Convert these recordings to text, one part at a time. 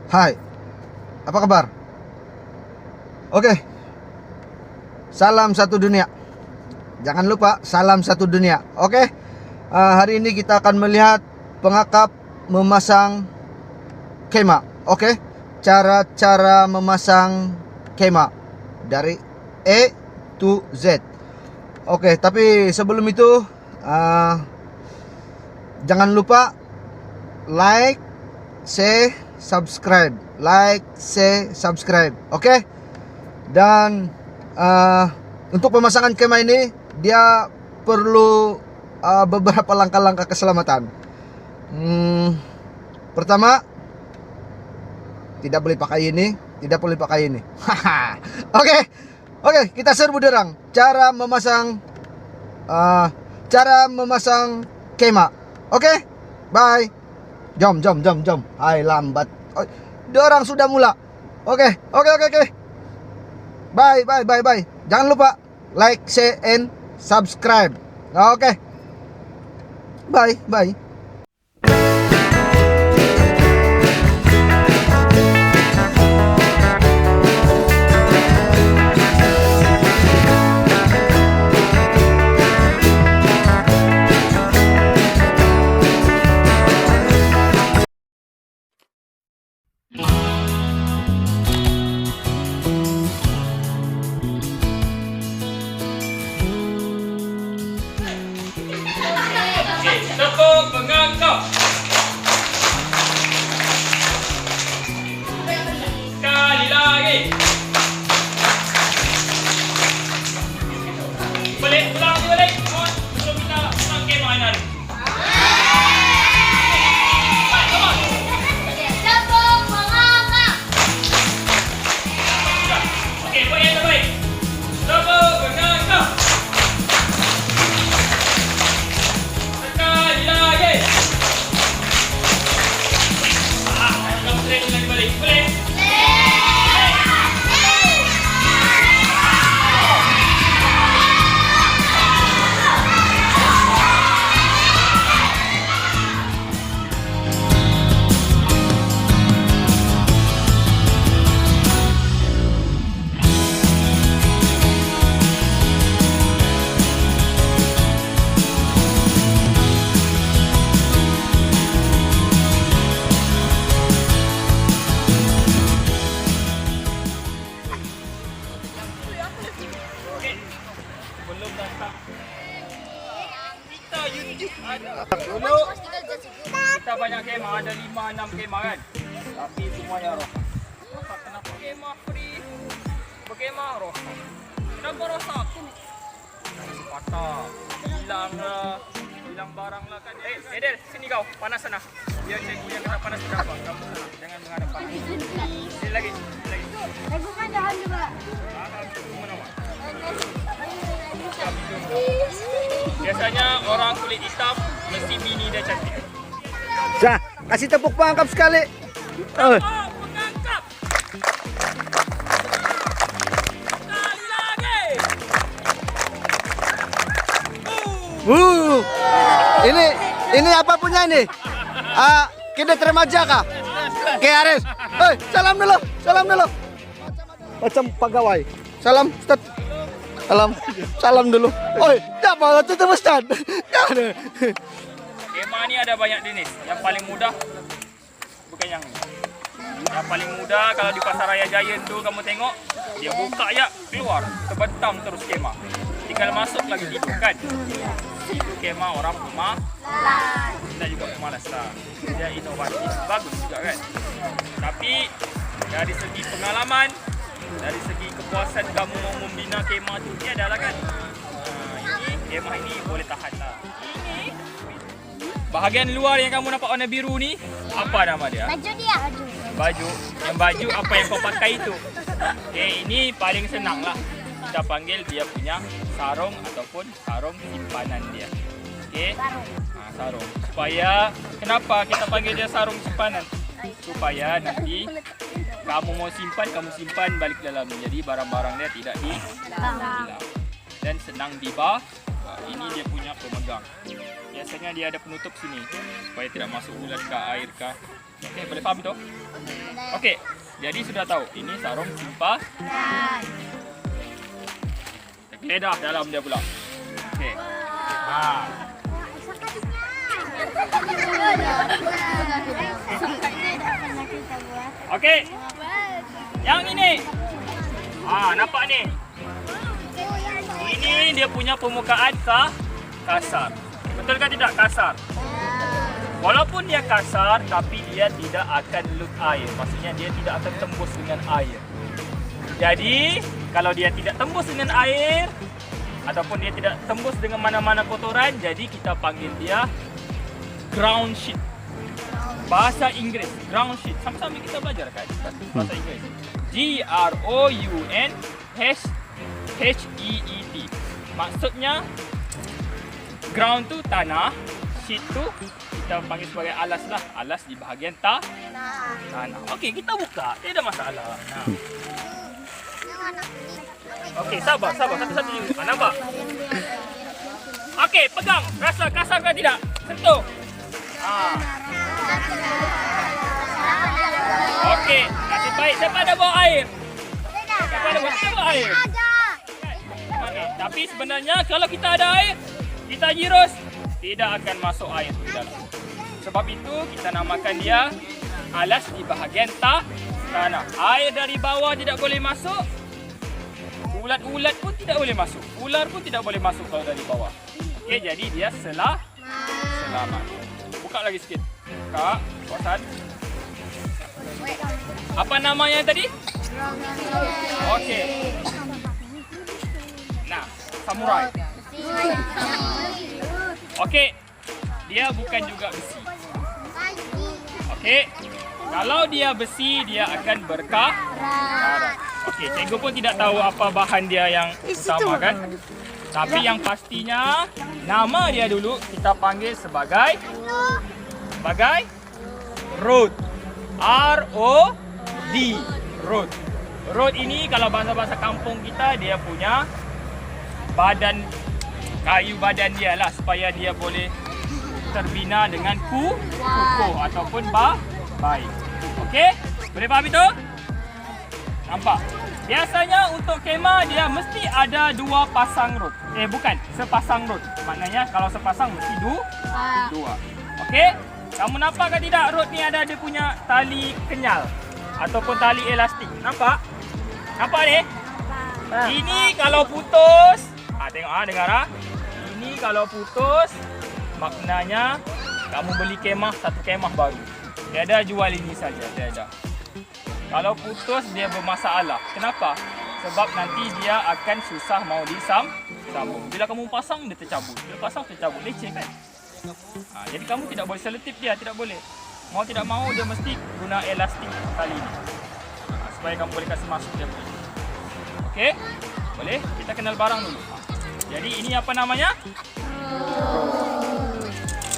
Hai, apa kabar? Oke, salam satu dunia. Jangan lupa salam satu dunia. Oke, hari ini kita akan melihat pengakap memasang kema. Oke, cara-cara memasang kema dari E to Z. Oke, tapi sebelum itu jangan lupa like, share, subscribe, like, share, subscribe. Oke. Dan untuk pemasangan kema ini dia perlu beberapa langkah-langkah keselamatan. Pertama, tidak boleh pakai ini, tidak boleh pakai ini. Oke, kita serbu derang cara memasang kema. Oke, bye. Jom. Hai, lambat. Oh, dorang sudah mula. Oke. Bye. Jangan lupa like, share, and subscribe. Oke. Bye. Tepuk pengangkap. Sekali lagi. Ulang balik. Sebelum kita pasang kema ini. Tepuk pengangkap. Okey, buat yang terbaik. Tepuk pengangkap. Sekali lagi. Kamu training lagi balik. Boleh? Belum datang. Kita YouTube ada. Dulu kita banyak kemah, ada 5-6 kemah kan. Tapi semuanya rosak. Kenapa kemah free? Berkemah rosak. Kenapa rosak? Patah. Hilang barang lah kan. Edel, sini kau. Panas sana. Biar cikgu yang kena panas berapa. Kamu sana. Jangan menghadap panas. Sini lagi. Lakukan jalan juga. Biasanya orang kulit hitam mesti mini dan cantik. Kasih tepuk pengangkap sekali. Pengangkap. Sekali lagi. Ini apa punya ini? Kita remaja kah? Oke, Aris. Hei, salam dulu. Macam pegawai. Salam, Ustaz. Salam dulu. Oi, apa tuh Ustaz? Kemah ni ada banyak jenis. Yang paling mudah bukan yang ni. Yang paling mudah kalau di pasar raya Giant tu kamu tengok, dia buka ya, keluar, terbentang terus kemah. Tinggal masuk lagi tidur kan. Itu kemah orang pemalas. Kita juga pemalas lah. Dia inovatif, bagus juga kan. Tapi dari segi pengalaman, dari segi kepuasan kamu mau membina kemah tu dia adalah kan. Ini kemah ini boleh tahan lah. Ini bahagian luar yang kamu nampak warna biru ni, apa nama dia? Baju dia. Baju. Yang baju apa yang kau pakai itu. Okay, ini paling senang lah. Kita panggil dia punya sarung ataupun sarung simpanan dia. Okay? Sarung. Supaya, kenapa kita panggil dia sarung simpanan? Supaya nanti kamu mau simpan, kamu simpan balik dalam. Jadi barang-barang dia tidak hilang. Dan senang dibawa. Ini dia punya pemegang. Biasanya dia ada penutup sini supaya tidak masuk ulat ke air ke. Okey, boleh faham itu? Okey, jadi sudah tahu ini sarung simpa. Geledah dalam dia pula. Okey. Okey. Yang ini. Nampak ni. Ini dia punya permukaan kasar. Betul ke tidak kasar? Walaupun dia kasar, tapi dia tidak akan lut air. Maksudnya dia tidak akan tembus dengan air. Jadi, kalau dia tidak tembus dengan air, ataupun dia tidak tembus dengan mana-mana kotoran, jadi kita panggil dia ground sheet. Bahasa Inggeris, ground sheet. Sama-sama kita belajar kan? Bahasa Inggeris. G-R-O-U-N-H-E-E-T. Maksudnya, ground tu tanah, sheet tu kita panggil sebagai alas lah. Alas di bahagian tanah. Okey, kita buka. Tidak ada masalah. Okey, sabar. Satu-satu dulu. Nampak? Okey, pegang. Rasa kasar ke tidak? Sentuh. Okey, nasib baik. Siapa ada bawa air? Siapa ada bawa air? Okey, tapi sebenarnya kalau kita ada air, kita jirus, tidak akan masuk air ke dalam. Sebab itu kita namakan dia alas di bahagian tanah. Air dari bawah tidak boleh masuk. Ulat-ulat pun tidak boleh masuk. Ular pun tidak boleh masuk kalau dari bawah. Okey, jadi dia selamat. Buka lagi sikit. Kak, kawasan. Apa namanya tadi? Okey. Nah, samurai. Okey. Dia bukan juga besi. Okey. Kalau dia besi, dia akan berkarat. Okey, cikgu pun tidak tahu apa bahan dia yang utama kan. Tapi yang pastinya, nama dia dulu kita panggil sebagai rod. R-O-D. Rod. Rod ini kalau bahasa-bahasa kampung kita, dia punya badan, kayu badan dia lah, supaya dia boleh terbina dengan kukuh ataupun baik. Okey? Boleh faham itu? Nampak? Biasanya untuk kemah dia mesti ada 2 pasang rod. Bukan, sepasang rod. Maknanya kalau sepasang mesti 2. Okey? Kamu nampak ke tidak rod ni ada dia punya tali kenyal ataupun tali elastik? Nampak? Nampak ni? Ini kalau putus, tengok dengar . Ini kalau putus, maknanya kamu beli kemah, satu kemah baru. Dia ada jual ini saja, dia ada. Kalau putus dia bermasalah. Kenapa? Sebab nanti dia akan susah mau disambung. Bila kamu pasang dia tercabut. Bila pasang tercabut, leceh kan? Jadi kamu tidak boleh selotip dia, tidak boleh. Mau tidak mau dia mesti guna elastik tali ini. Supaya kamu boleh kasih masuk dia begini. Okey? Boleh? Kita kenal barang dulu. Jadi ini apa namanya?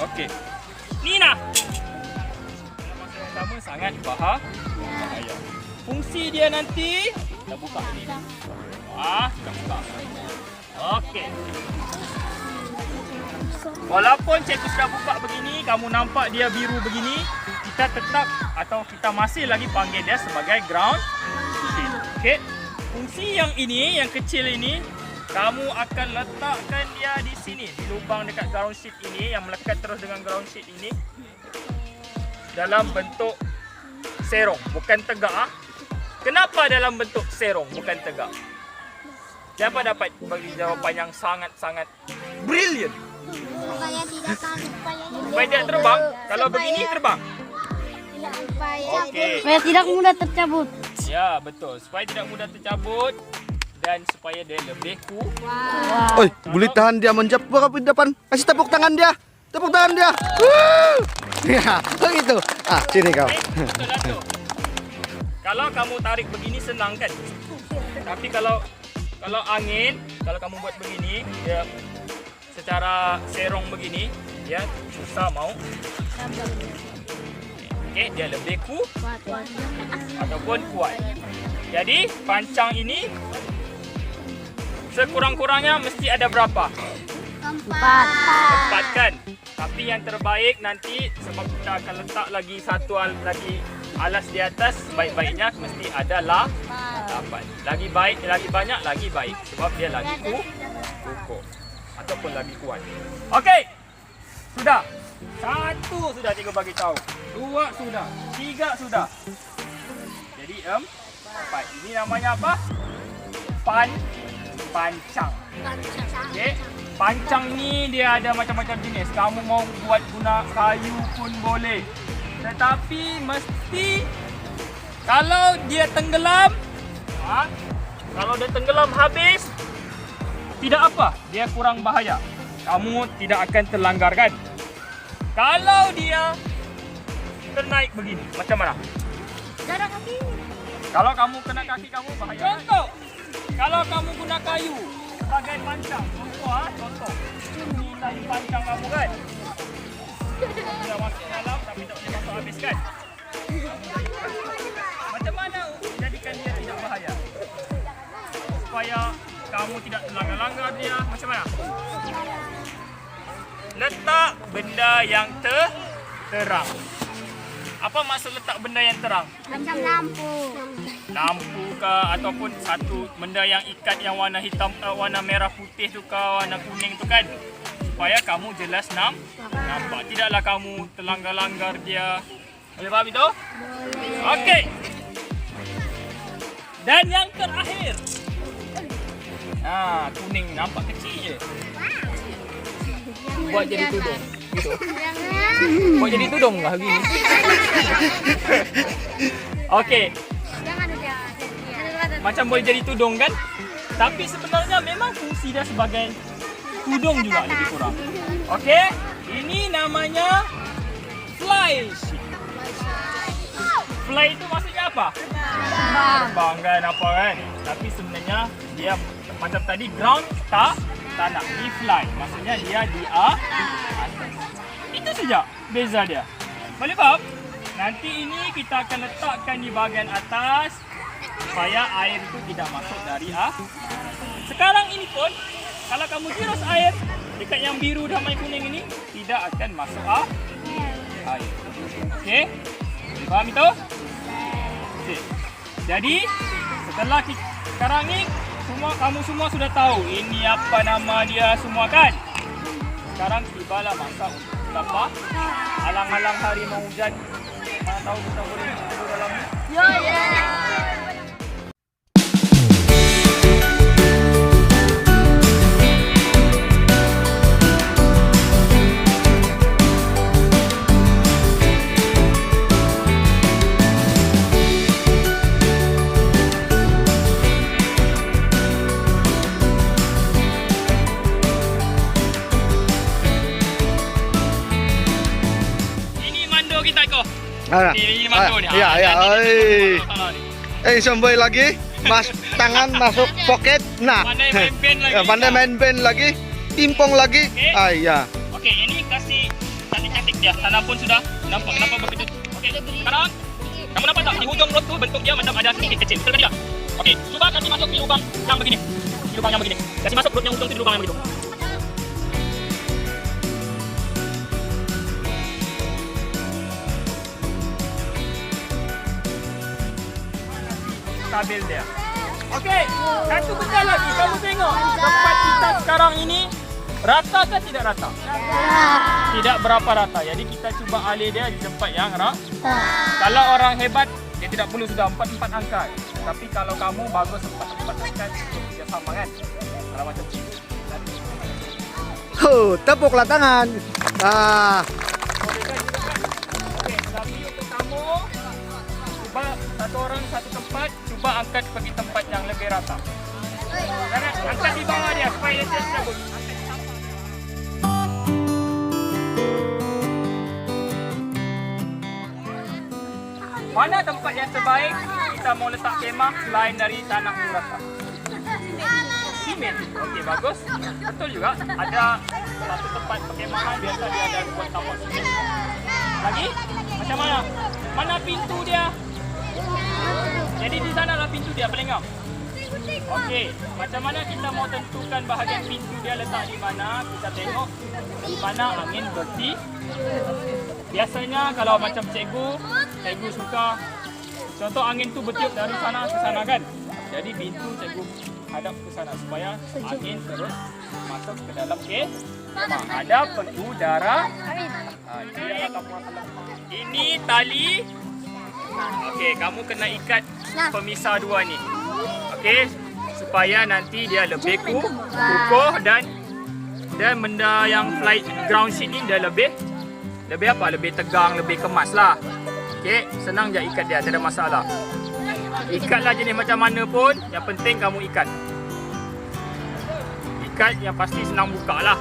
Okey. Nina. Sama sangat bahaya. Fungsi dia nanti kita buka ini. Kita buka. Okey. Walaupun cikgu sudah buka begini, kamu nampak dia biru begini, kita tetap atau kita masih lagi panggil dia sebagai ground sheet. Okey. Fungsi yang ini, yang kecil ini, kamu akan letakkan dia di sini, di lubang dekat ground sheet ini yang melekat terus dengan ground sheet ini. Dalam bentuk serong, bukan tegak. Kenapa dalam bentuk serong, bukan tegak? Siapa dapat bagi jawapan yang sangat-sangat brilliant? Supaya tidak terbang. Kalau begini terbang. Okey. Supaya tidak mudah tercabut. Ya, betul. Supaya tidak mudah tercabut dan supaya dia lebih kuat. Oi, boleh tahan dia menjap ke depan. Kasih tepuk tangan dia. Tepuk tangan dia. Ya, begitu. Sini kau. Betul lah tu. Kalau kamu tarik begini senang kan? Tapi kalau angin, kalau kamu buat begini, dia secara serong begini, dia susah mau. Okey, dia lebih kuat ataupun kuat. Jadi, pancang ini sekurang-kurangnya mesti ada berapa? 4 kan? Tapi yang terbaik nanti sebab kita akan letak lagi satu lagi alas di atas, baik-baiknya mesti ada lapan. Lagi baik, lagi banyak, lagi baik sebab dia lagi kukuh ataupun lagi kuat. Okey. Sudah. 1 sudah cikgu bagi tahu. 2 sudah. 3 sudah. Jadi 4. Ini namanya apa? Pancang. Okey. Pancang ni dia ada macam-macam jenis. Kamu mau buat guna kayu pun boleh. Tetapi mesti kalau dia tenggelam, kalau dia tenggelam habis, tidak apa, dia kurang bahaya. Kamu tidak akan terlanggar kan? Kalau dia ternaik begini, macam mana? Darah kaki. Kalau kamu kena kaki kamu bahaya. Contoh, kalau kamu guna kayu sebagai pancang, contoh. Ini tadi pancang kamu kan? Sudah masuk dalam tapi tak boleh masuk habis kan? Macam mana jadikan dia tidak bahaya? Supaya kamu tidak terlanggar-langgar dia, macam mana? Letak benda yang terang. Apa maksud letak benda yang terang? Macam lampu. Lampu ke ataupun satu benda yang ikat yang warna hitam, warna merah putih tu ke, warna kuning tu kan? Supaya kamu jelas nampak. Tidaklah kamu terlanggar-langgar dia. Boleh faham itu? Boleh. Okey. Dan yang terakhir. Kuning nampak kecil je. Buat jadi tudung. Gitu. Buat jadi tudung lah begini. Okey. Jangan dia. Macam boleh jadi tudung kan? Tapi sebenarnya memang fungsi dia sebagai tudung juga lebih kurang. Okey, ini namanya fly sheet. Fly itu maksudnya apa? Terbang kan apa kan? Tapi sebenarnya dia macam tadi ground tanah. Ini fly, maksudnya dia di atas. Itu saja beza dia. Boleh faham? Nanti ini kita akan letakkan di bahagian atas supaya air itu tidak masuk dari Sekarang ini pun kalau kamu girus air dekat yang biru dan kuning ini tidak akan masuk air. Okey? Faham itu? Okey. Jadi setelah sekarang ni kamu semua sudah tahu ini apa nama dia semua kan? Sekarang tibalah masa untuk apa? Alang-alang hari mau hujan. Mana tahu kita boleh tidur dalam ni? Ya. Ini mandu ni. Ya. Sampai lagi. Tangan masuk poket. Nah. Pandai main band lagi. Pandai main band lagi. Timpong lagi. Okay. Ya. Okey, ini kasih cantik-cantik dia. Sana pun sudah nampak kenapa begitu. Okey, sekarang kamu nampak tak di hujung rod tu bentuk dia macam ada sedikit kecil. Betul tak? Okey, cuba kasih masuk di lubang yang begini. Di lubang yang begini. Kasih masuk rod yang hujung tu di lubang yang begitu. Stabil dia. Okey, satu benda lagi. Kamu tengok tempat kita sekarang ini rata ke tidak rata? Tidak berapa rata. Jadi kita cuba alih dia di tempat yang rata. Kalau orang hebat, dia tidak perlu sudah 4 angka. Tapi kalau kamu bagus 4 angka, dia sama kan? Kalau macam ini. Tepuklah tangan. Boleh kan? Okey, tapi untuk kamu cuba satu orang satu tempat, cuba angkat pergi tempat yang lebih rata. Karena angkat di bawah dia supaya dia tidak cabut. Mana tempat yang terbaik kita mau letak kemah selain dari tanah yang rata? Simen. Okey, bagus. Betul juga. Ada satu tempat perkemahan biasa dia ada buat tapak simen. Lagi? Macam mana? Mana pintu dia? Jadi di sana lah pintu dia paling ngam. Okey, macam mana kita mau tentukan bahagian pintu dia letak di mana? Kita tengok di mana angin bertiup. Biasanya kalau macam cikgu suka contoh angin tu bertiup dari sana ke sana kan. Jadi pintu cikgu hadap ke sana supaya angin terus masuk ke dalam kemah. Ada pengudara. Dia ini tali. Okey, kamu kena ikat pemisah dua ni. Okey, supaya nanti dia lebih kukuh dan benda yang flight ground sheet ni dia lebih tegang, lebih kemas lah. Okey, senang je ikat dia, tak ada masalah. Ikatlah jenis macam mana pun, yang penting kamu ikat. Ikat yang pasti senang buka lah.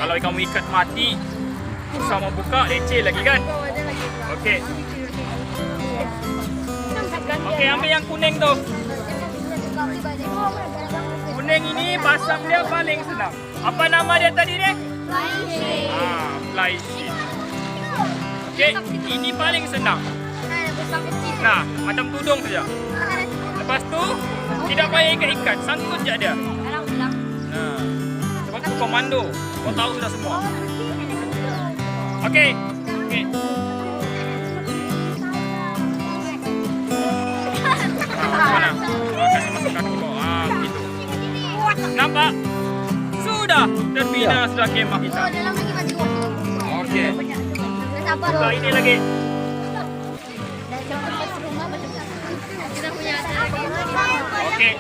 Kalau kamu ikat mati, susah mau buka, leceh lagi kan. Okey. Okey, ambil yang kuning tu. Kuning ini pasang dia paling senang. Apa nama dia tadi dia? Fly sheet. Okey, ini paling senang. Nah, macam tudung saja. Lepas tu, tidak payah ikat-ikat, sangkut je dia. Nah, sebab tu komando. Kau tahu sudah semua. Okey. Okey. Mana? Kasih masukkan ke bawah. Begitu. Nampak? Sudah terbina sudah kemah kita. Okey. Buka ini lagi. Okey.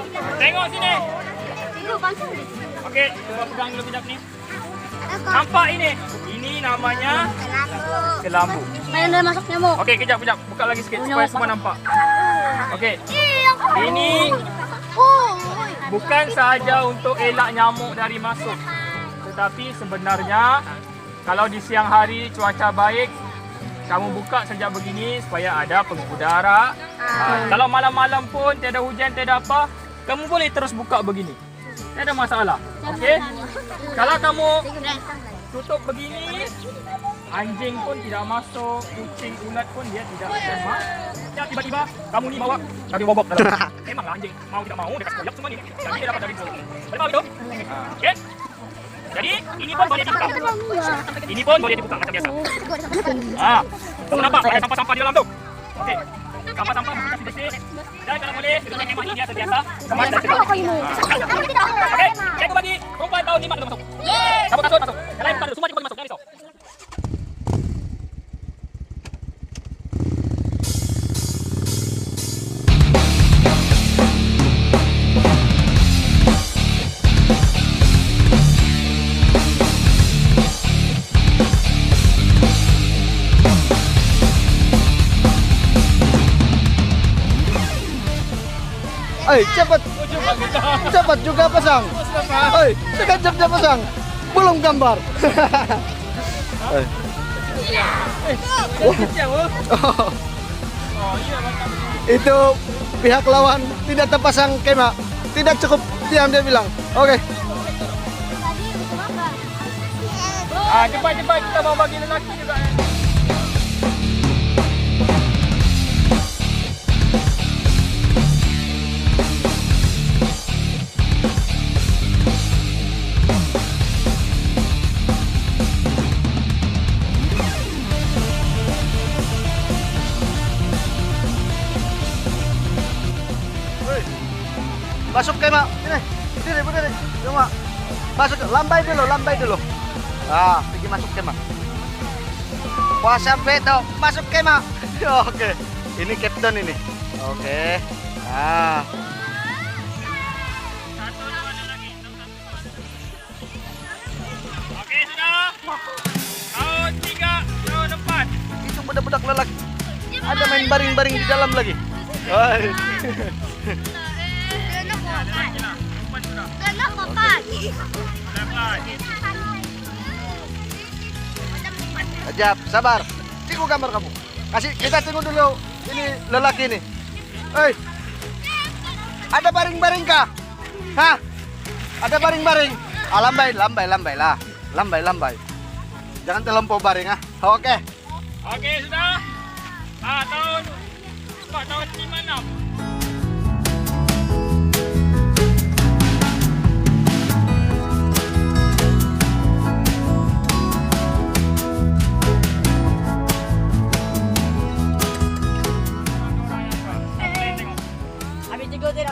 Tengok sini. Okey, cuba pegang dulu kejap ni. Nampak ini? Ini namanya kelambu. Mana dah masuk nyamuk? Okey, kejap. Buka lagi sikit supaya semua nampak. Okey. Ini bukan sahaja untuk elak nyamuk dari masuk. Tetapi sebenarnya kalau di siang hari cuaca baik, kamu buka sejak begini supaya ada pengudara. Kalau malam-malam pun tiada hujan, tiada apa, kamu boleh terus buka begini. Tiada masalah. Okey? Kalau kamu tutup begini, anjing pun tidak masuk, kucing, ulat pun dia tidak masuk. Ya, tiba-tiba kamu ni bawa dari bobok dalam. Memanglah anjing mau tidak mau dia kasih koyak semua ni. Dan dia dapat dari bobok. Boleh tahu itu? Okey? Jadi ini pun boleh dibuka. Ini pun boleh dibuka macam biasa. Kamu nampak ada sampah-sampah di dalam tu? Okey. Sampah-sampah kita bersih. Dan kalau boleh, dengan kemah ini dia terbiasa kemas dan segar. Okey, cikgu bagi perempuan tahun 5 dulu masuk. Sabut kasut masuk. Yang lain bukan dulu, semua cikgu bagi masuk. Jangan risau. Cepat juga pasang. Sekejap dia pasang. Belum gambar. Itu pihak lawan tidak terpasang kemah. Tidak cukup diam dia bilang. Okey. Cepat kita mau bagi lelaki juga. Masuk kemah. Ini. Berdiri. Cuma masuk, lambai dulu. Pergi masuk kemah. Wah, sampai tu masuk kemah. Okey. Ini kapten ini. Okey. Okey, sudah. Tahun 3, tahun 4. Itu budak-budak lelaki. Ada main baring-baring di dalam lagi. Ajab, sabar. Tunggu gambar kamu. Kita tunggu dulu. Ini lelaki ini. Hei, ada baring-baring kah? Hah? Ada baring-baring? Lambai lah. Lambai. Jangan terlampau baring Okey. Okey, sudah. Tahun 4, tahun 5, 6.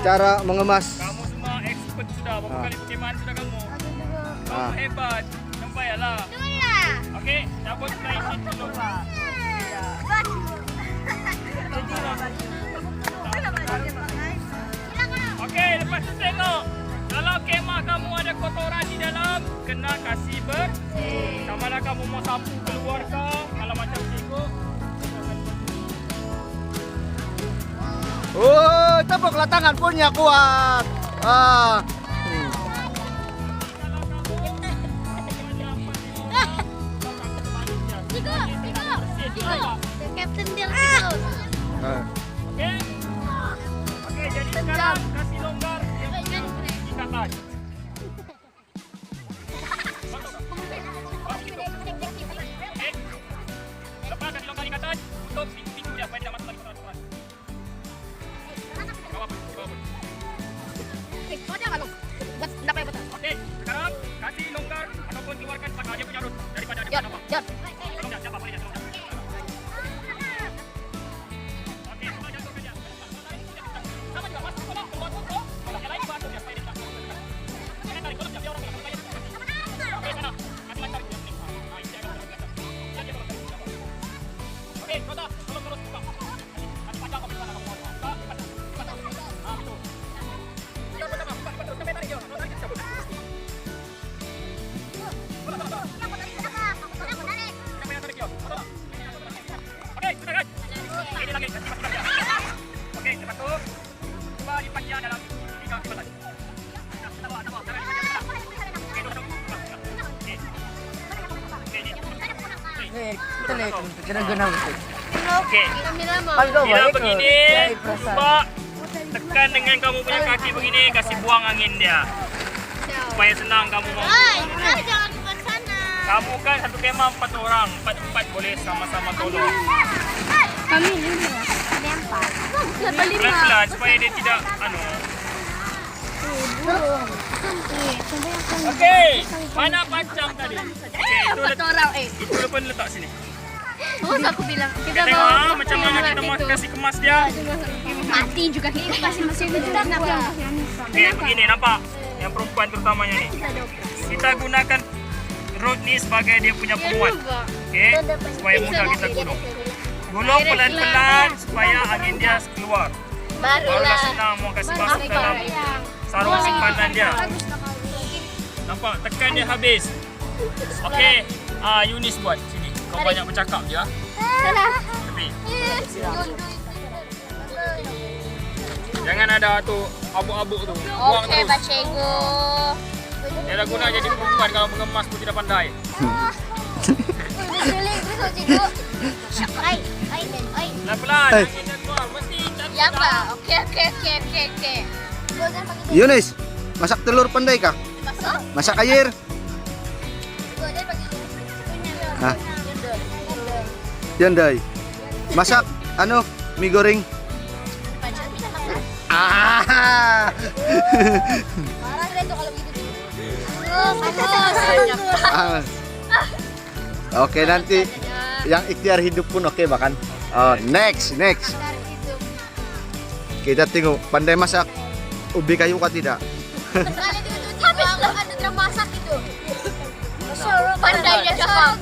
cara mengemas. Kamu semua expert sudah. Berapa kali perkemahan sudah kamu? Kamu Ah. hebat. Nampak ya lah. Okey, cabut fly sheet dulu. Okey, lepas tu tengok. Kalau kemah kamu ada kotoran di dalam, kena kasih bersih. Sama lah kamu mau sapu keluar ke, kalau macam cikgu. Oh, tepuklah tangan punya kuat. Ah. Captain Bill itu. Ah. Okey? Okey, jadi sekarang kasih longgar yang ikatan. Okey? Lepas kasih longgar ikatan, tutup pintu dia supaya tidak masuk lagi kotoran. Bawa pun, bawa pun. Okey, sekarang kasih longgar ataupun keluarkan pakai dia punya rut daripada dia punya nampak. Tolong jangan, boleh jangan. Okey, semua jatuh kerja. Sama juga, masuk kolom, keluar kolom. Kalau yang lain masuk dia supaya dia tak. Jangan tarik kolom, dia orang bilang bayar. Okey, sana. Kasih lancar dia ni. Ah, ini dia akan biasa. Dia kalau kerja. Okey, kota, tolong terus buka. Kasih panjang ke sana kamu. Tak, cepat. Ah, itu. Buka terus sampai tarik dia. Kalau tarik dia cabut. Sampai tarik dia. Okey, sudah kan? Ini lagi, kasih masuk dia. Okey, lepas tu cuba lipat dia dalam 3 kibatan. Tak bawa. Okey, duduk. Okey. Okey, ni. Kita lihat kena-kena betul. Okey. Kalau Bila baik begini, cuba tekan dengan kamu punya kaki begini, kasih buang angin dia. Supaya senang kamu mau. Jangan buat sana. Kamu kan satu kemah 4 orang, 4 boleh sama-sama tolong. Kami 5. Ada 4. Kenapa 5? Pelan-pelan supaya dia tidak Okey, mana pancang tadi? Okey, itu itu pun letak sini. Terus aku bilang kita Tengok ah, macam mana kita mau kasih kemas dia. mati juga kita kasih mesin itu kenapa? Okey, begini nampak? Yang perempuan terutamanya ni. Kita gunakan rod ni sebagai dia punya penguat. Okey, supaya mudah kita gulung. Gulung pelan-pelan supaya angin dia keluar. Barulah senang mau kasih masuk dalam sarung simpanan dia. Nampak? Tekan dia habis. Okey, Yunis buat sini. Kau banyak bercakap je. Tapi jangan ada tu abuk-abuk tu. Buang Okey, terus. Pak Cikgu. Dia dah guna jadi perempuan kalau mengemas pun tidak pandai. Pelan-pelan, Eh. angin dia keluar. Mesti tak Ya, Pak. Okey. Yunis, masak telur pandai kah? Masuk? Masak air? Hah? Yandai. Masak mie goreng. Ah. Marah dia tuh kalau gitu. Ah. Oke, nanti yang ikhtiar hidup pun oke bahkan. Oh, next. Kita tengok pandai masak ubi kayu kah tidak? Habis lah ada drama masak itu. Pandainya cakap.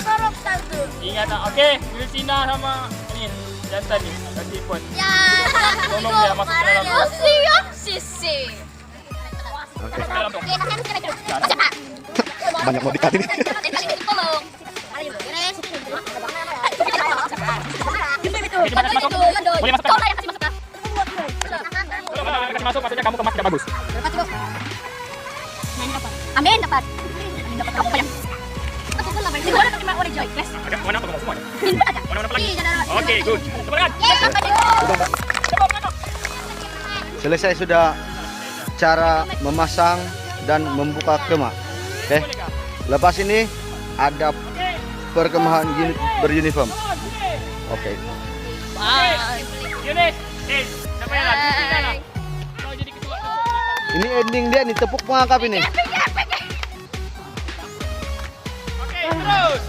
Sorok satu. ingat tak? Okey, Wilsina sama ni jantan ni. Kasih pun. Ya. Tolong dia masuk ke dalam. Siap sisi. Oke. Dalam tu. Oke, nanti kita dulu. Cepat. Banyak mau dikali nih. Tolong. Boleh masuk. Kau lah yang kasih masuk. Kalau kasih masuk maksudnya kamu kemas tidak bagus. Amin dapat. Dapat apa yang? Aku pun lah. Ini warna terima warna joy. Yes. Ada warna apa kamu semua? Ini ada. Warna apa lagi? Ini ada. Okey, good. Sebarkan. Yes, dapat. Selesai sudah cara memasang dan membuka kemah. Oke. Lepas ini ada perkemahan beruniform. Oke. Bye. Yunis, siapa yang nak? Wilsina nak? Kau jadi ketua. Ini ending dia nih, tepuk pengangkap ini. Okey, terus.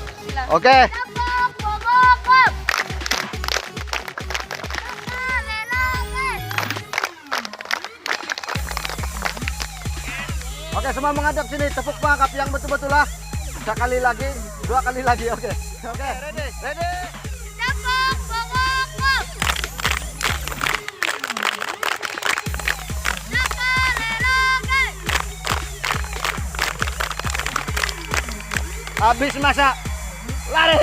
Oke. semua menghadap sini. Tepuk mangkap yang betul-betul lah. Sekali lagi, 2 kali lagi. Oke. Oke. Ready. Tepuk pengokok. Nakalelage. Habis masa. Lari.